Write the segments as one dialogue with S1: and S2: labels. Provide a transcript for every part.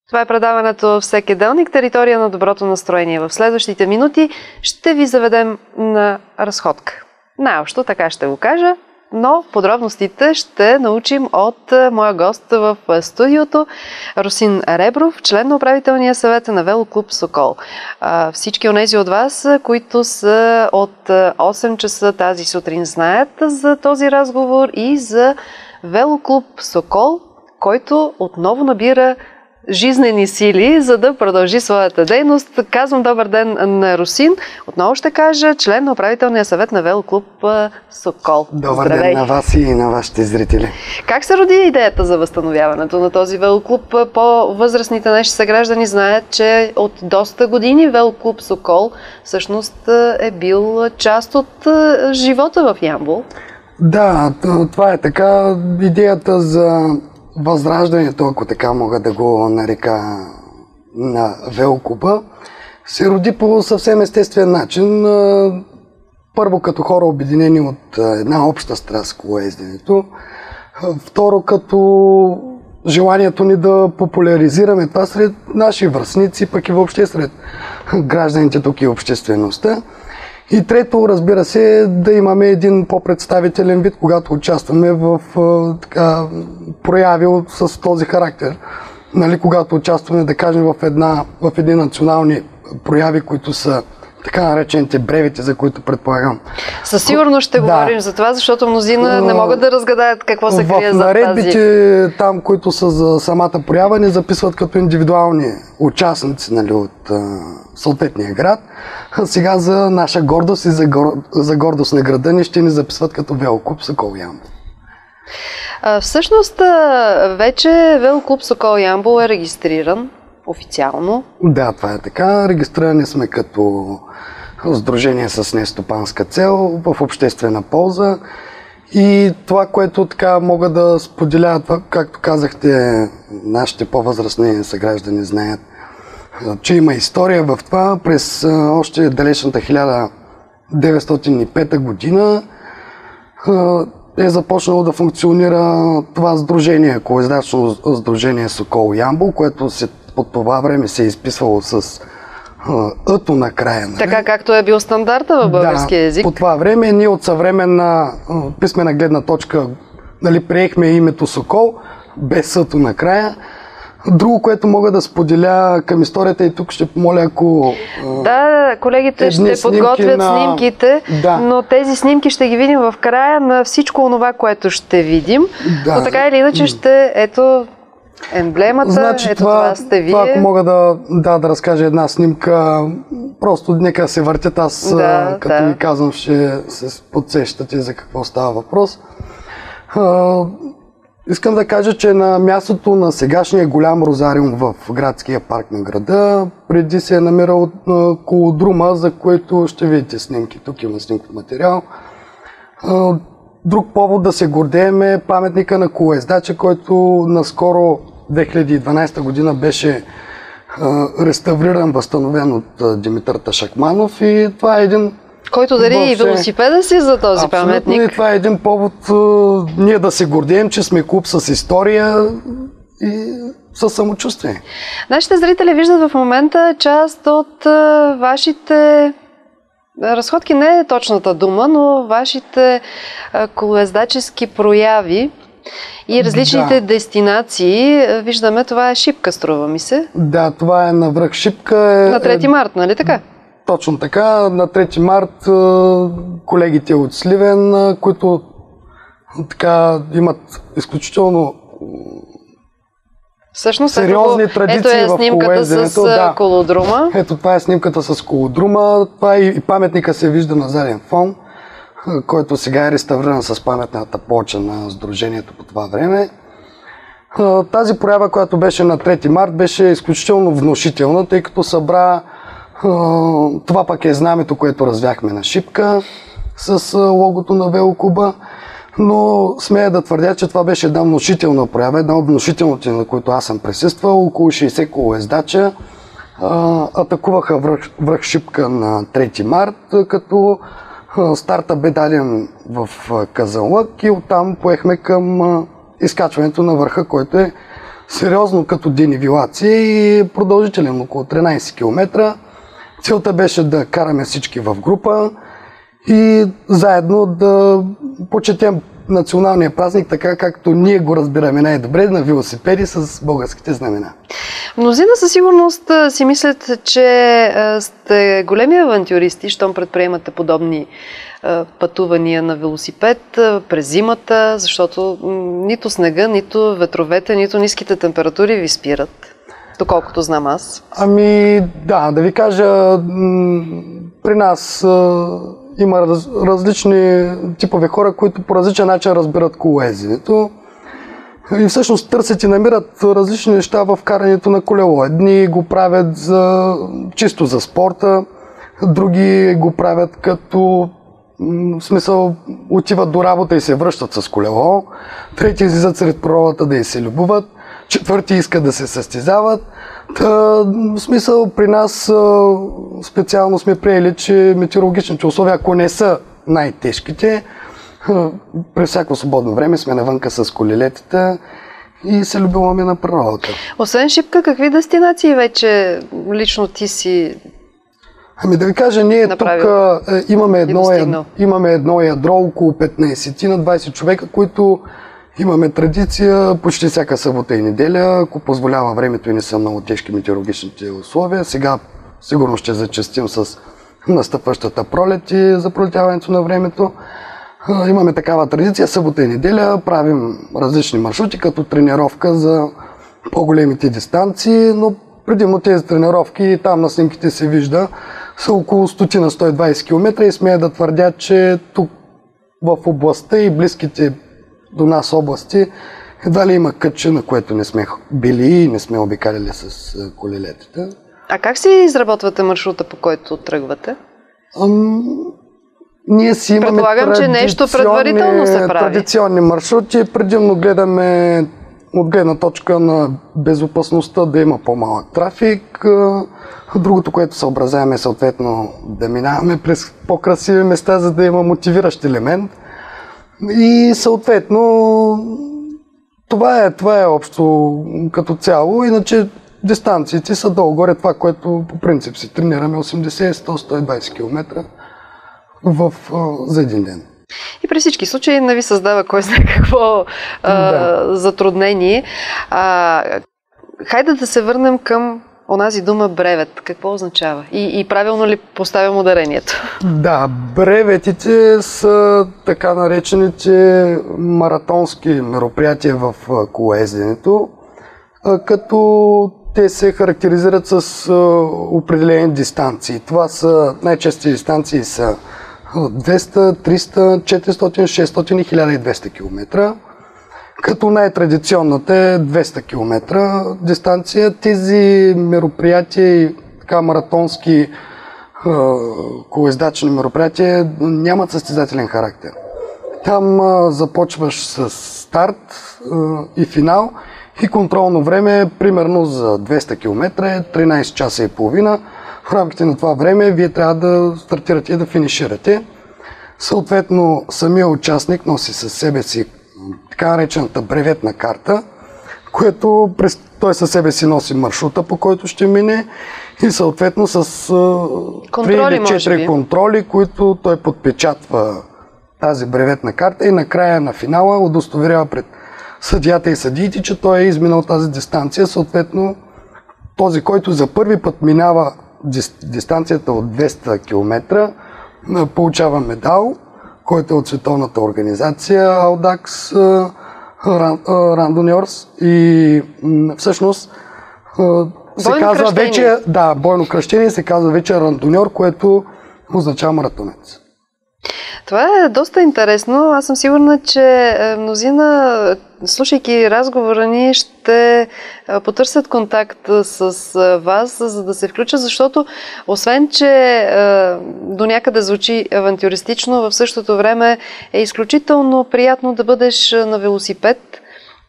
S1: Това е предаването Всеки делник, територия на доброто настроение. В следващите минути ще ви заведем на разходка. Най-общо така ще го кажа, но подробностите ще научим от моя гост в студиото Росин Ребров, член на управителния съвет на Велоклуб Сокол. Всички онези от вас, които са от 8 часа тази сутрин, знаят за този разговор и за Велоклуб Сокол, който отново набира жизнени сили, за да продължи своята дейност. Казвам добър ден на Росин. Отново ще кажа, член на управителния съвет на Велоклуб Сокол.
S2: Добър
S1: Здравей.
S2: ден на вас и на вашите зрители.
S1: Как се роди идеята за възстановяването на този велоклуб? По-възрастните наши съграждани знаят, че от доста години Велоклуб Сокол всъщност е бил част от живота в Ямбол.
S2: Да, това е така. Идеята за възраждането, ако така мога да го нарека, на велоклуба, се роди по съвсем естествен начин. Първо като хора обединени от една обща страст колоезденето. Второ като желанието ни да популяризираме това сред наши връстници, пък и въобще сред гражданите тук и обществеността. И трето, разбира се, да имаме един по-представителен вид, когато участваме в прояви с този характер. Нали, когато участваме, да кажем, в едни национални прояви, които са така наречените бревите, за които предполагам.
S1: Със сигурност ще говорим за това, защото мнозина не могат да разгадаят какво се крие за тази.
S2: В наредбите, там, които са за самата проява, ни записват като индивидуални участници, нали, от съответния град. Сега за наша гордост и за гордост на града ни ще ни записват като Велоклуб Сокол Ямбол.
S1: Всъщност, вече Велоклуб Сокол Ямбол е регистриран официално.
S2: Да, това е така. Регистрирани сме като сдружение с нестопанска цел в обществена полза. И това, което така мога да споделя, както казахте, нашите по-възрастни съграждани знаят, че има история в това. През още далечната 1905 година е започнало да функционира това сдружение, колоездачно сдружение Сокол Ямбол, което по това време се е изписвало с ъто на края. Нали?
S1: Така както е бил стандарта в българския език.
S2: По това време ние от съвременна писмена гледна точка, нали, приехме името Сокол без ъто на края. Друго, което мога да споделя към историята, и тук ще помоля, ако...
S1: Да, колегите ще подготвят снимките, но тези снимки ще ги видим в края на всичко онова, което ще видим. Да. Но така или иначе ще... Ето емблемата,
S2: значи,
S1: ето това сте вие.
S2: Това, ако мога да разкажа една снимка, просто нека се въртят, аз като ви казвам, ще се подсещате за какво става въпрос. Искам да кажа, че на мястото на сегашния голям розариум в градския парк на града, преди се е намирал колодрума, за което ще видите снимки. Тук има снимков материал. Друг повод да се гордеем е паметника на колоездача, който наскоро 2012 година беше реставриран, възстановен от Димитър Ташакманов, и това е един...
S1: Който дари и велосипеда си за този паметник.
S2: И това е един повод ние да се гордеем, че сме клуб с история и със самочувствие.
S1: Нашите зрители виждат в момента част от вашите разходки, не е точната дума, но вашите колоездачески прояви и различните дестинации. Виждаме, това е Шипка, струва ми се.
S2: Да, това е на връх Шипка.
S1: На 3 март, нали така?
S2: Точно така. На 3 март колегите от Сливен, които така имат изключително сериозни традиции в колоезденето.
S1: С колодрума.
S2: Ето това е снимката с колодрума. Това и паметника се вижда на заден фон, който сега е реставриран с паметната плоча на сдружението по това време. Тази проява, която беше на 3 март, беше изключително внушителна, тъй като събра това пък е знамето, което развяхме на Шипка с логото на велоклуба. Но смея да твърдя, че това беше една внушителна проява, една от внушителните, на които аз съм присъствал. Около 60 колоездача атакуваха връх Шипка на 3 март, като старта бе даден в Казанлък и оттам поехме към изкачването на върха, който е сериозно като денивелация и продължителен, около 13 км. Целта беше да караме всички в група и заедно да почетем националния празник, така както ние го разбираме най-добре, на велосипеди с българските знамена.
S1: Мнозина със сигурност си мислят, че сте големи авантюристи, щом предприемате подобни пътувания на велосипед през зимата, защото нито снега, нито ветровете, нито ниските температури ви спират, доколкото знам аз.
S2: Ами да ви кажа, при нас има различни типове хора, които по различен начин разбират колоезденето и всъщност търсят и намират различни неща в карането на колело. Едни го правят чисто за спорта, други го правят като в смисъл отиват до работа и се връщат с колело, трети излизат сред природата да и се любоват, четвърти искат да се състезават. В смисъл при нас специално сме приели, че метеорологичните условия, ако не са най-тежките, през всяко свободно време сме навънка с колелетата и се любимаме на природата.
S1: Освен Шипка, какви дестинации вече лично ти си
S2: Ами да ви кажа, ние
S1: направил
S2: тук имаме едно ядро, около 15 на 20 човека, които имаме традиция почти всяка събота и неделя, ако позволява времето и не са много тежки метеорологичните условия. Сега сигурно ще зачестим с настъпващата пролет и за пролетяването на времето. Имаме такава традиция, събота и неделя правим различни маршрути, като тренировка за по-големите дистанции, но предимно тези тренировки, там на снимките се вижда, са около 100 на 120 км и смея да твърдя, че тук в областта и близките до нас области едва ли има кътче, на което не сме били и не сме обикаляли с колелетата.
S1: А как си изработвате маршрута, по който тръгвате?
S2: Ние си имаме
S1: предполагам, че нещо предварително се прави.
S2: Традиционни маршрути. Предимно гледаме от гледна точка на безопасността да има по-малък трафик. Другото, което съобразяваме е съответно да минаваме през по-красиви места, за да има мотивиращ елемент. И съответно това е общо като цяло. Иначе дистанциите са долу-горе това, което по принцип си тренираме 80, 100, 120 км за един ден.
S1: И при всички случаи не ви създава кой знае какво затруднение. Хайде да се върнем към онази дума бревет. Какво означава? И правилно ли поставям ударението? Да,
S2: бреветите са така наречените маратонски мероприятия в колоезденето, като те се характеризират с определени дистанции. Това са най-чести дистанции са 200, 300, 400, 600 и 1200 км. Като най-традиционната е 200 км дистанция. Тези мероприятия и така маратонски колоездачни мероприятия нямат състезателен характер. Там започваш с старт и финал и контролно време примерно за 200 км е 13 часа и половина. В рамките на това време вие трябва да стартирате и да финиширате. Съответно, самия участник носи със себе си така наречената бреветна карта, което той със себе си носи маршрута, по който ще мине и съответно с 3 или 4 контроли, които той подпечатва тази бреветна карта и накрая на финала удостоверява пред съдията и съдиите, че той е изминал тази дистанция. Съответно, този, който за първи път минава дистанцията от 200 км, получава медал, който е от световната организация Audax Randonneurs и всъщност се казва вече, бойно кръщение се казва вече рандоньор, което означава маратонец.
S1: Това е доста интересно. Аз съм сигурна, че мнозина, слушайки разговора ни, ще потърсят контакт с вас, за да се включат, защото освен, че до някъде звучи авантюристично, в същото време е изключително приятно да бъдеш на велосипед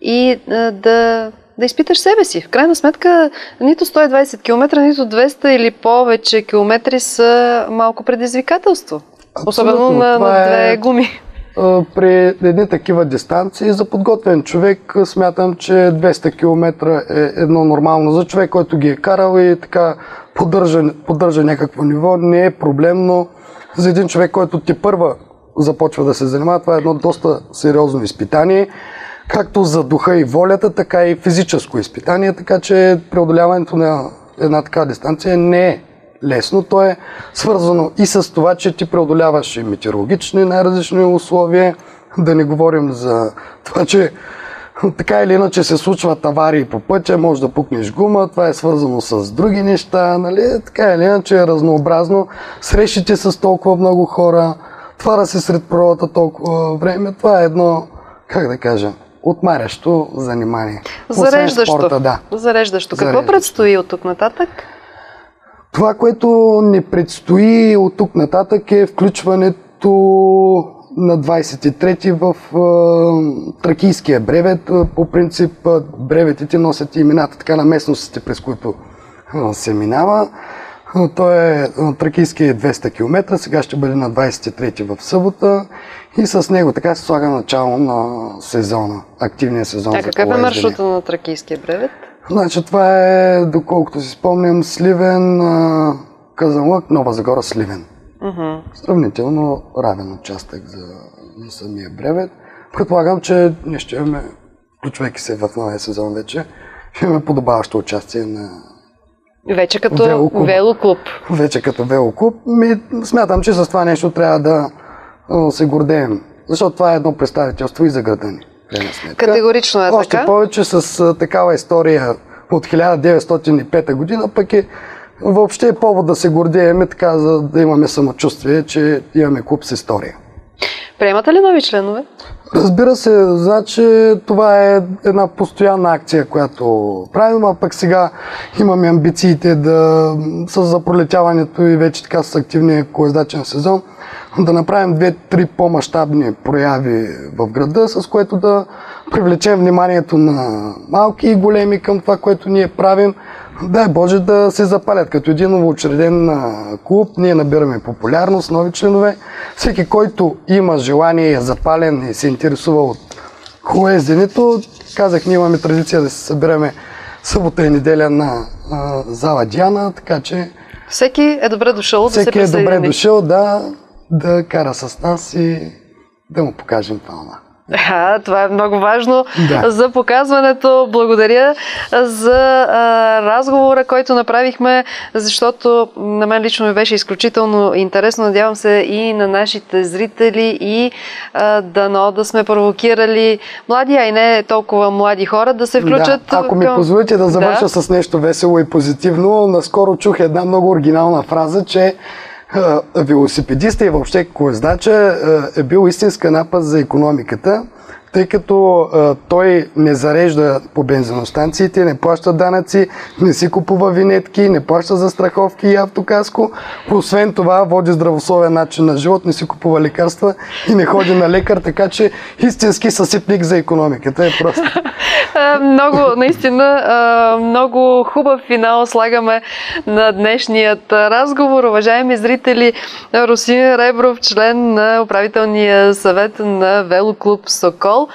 S1: и да изпиташ себе си. В крайна сметка, нито 120 км, нито 200 или повече километри са малко предизвикателство. Особено на две гуми.
S2: при едни такива дистанции за подготвен човек смятам, че 200 км е едно нормално за човек, който ги е карал и така поддържа някакво ниво. Не е проблемно за един човек, който тепърва започва да се занимава. Това е едно доста сериозно изпитание, както за духа и волята, така и физическо изпитание, така че преодоляването на една такава дистанция не е лесно. То е свързано и с това, че ти преодоляваш и метеорологични най-различни условия, да не говорим за това, че така или иначе се случват аварии по пътя, може да пукнеш гума, това е свързано с други неща, нали? Така или иначе е разнообразно. Срещите с толкова много хора, това да си сред природата толкова време, това е едно, как да кажа, отмарящо занимание.
S1: Зареждащо.
S2: Спорта, да.
S1: Зареждащо. Какво предстои от тук нататък?
S2: Това, което ни предстои от тук нататък е включването на 23-ти в Тракийския бревет. По принцип бреветите носят имената така на местностите, през които се минава. Той е Тракийския 200 км, сега ще бъде на 23-ти в събота и с него така се слага начало на сезона, активния сезон за колоездене.
S1: Какъв е маршрута на Тракийския бревет?
S2: Значи това е, доколкото си спомням, Сливен, Казанлък, Нова Загора, Сливен. Сравнително равен участък за самия бревет. Предполагам, че ние ще имаме, включвайки се в новия сезон вече, ще имаме подобаващо участие на
S1: вече като велоклуб.
S2: Вече като велоклуб. Смятам, че с това нещо трябва да се гордеем, защото това е едно представителство и за града ни.
S1: Категорично е така.
S2: Още повече с такава история от 1905 година, пък е въобще повод да се гордеем, така, за да имаме самочувствие, че имаме клуб с история.
S1: Приемате ли нови членове?
S2: Разбира се, значи това е една постоянна акция, която правим, а пък сега имаме амбициите да с пролетяването и вече така с активния колездачен сезон да направим 2-3 по-мащабни прояви в града, с което да привлечем вниманието на малки и големи към това, което ние правим. Дай Боже да се запалят като един новоучреден клуб. Ние набираме популярност, нови членове. Всеки, който има желание, е запален и се интересува от колоезденето, казах, ние имаме традиция да се събираме събота и неделя на зала Диана, така че
S1: всеки е добре дошъл да се присъедини.
S2: Всеки е добре дошъл да кара с нас и да му покажем това.
S1: Това е много важно
S2: Да.
S1: За показването. Благодаря за разговора, който направихме, защото на мен лично ми беше изключително интересно. Надявам се и на нашите зрители и дано да сме провокирали млади, а и не толкова млади хора да се включат.
S2: Да. Ако ми позволите да завърша с нещо весело и позитивно, наскоро чух една много оригинална фраза, че велосипедиста и въобще колездача е бил истинска напаст за икономиката, тъй като той не зарежда по бензиностанциите, не плаща данъци, не си купува винетки, не плаща за страховки и автокаско. Освен това води здравословен начин на живот, не си купува лекарства и не ходи на лекар, така че истински съсипник за икономиката е просто.
S1: Много, наистина, много хубав финал слагаме на днешният разговор. Уважаеми зрители, Росин Ребров, член на управителния съвет на Велоклуб Сокол.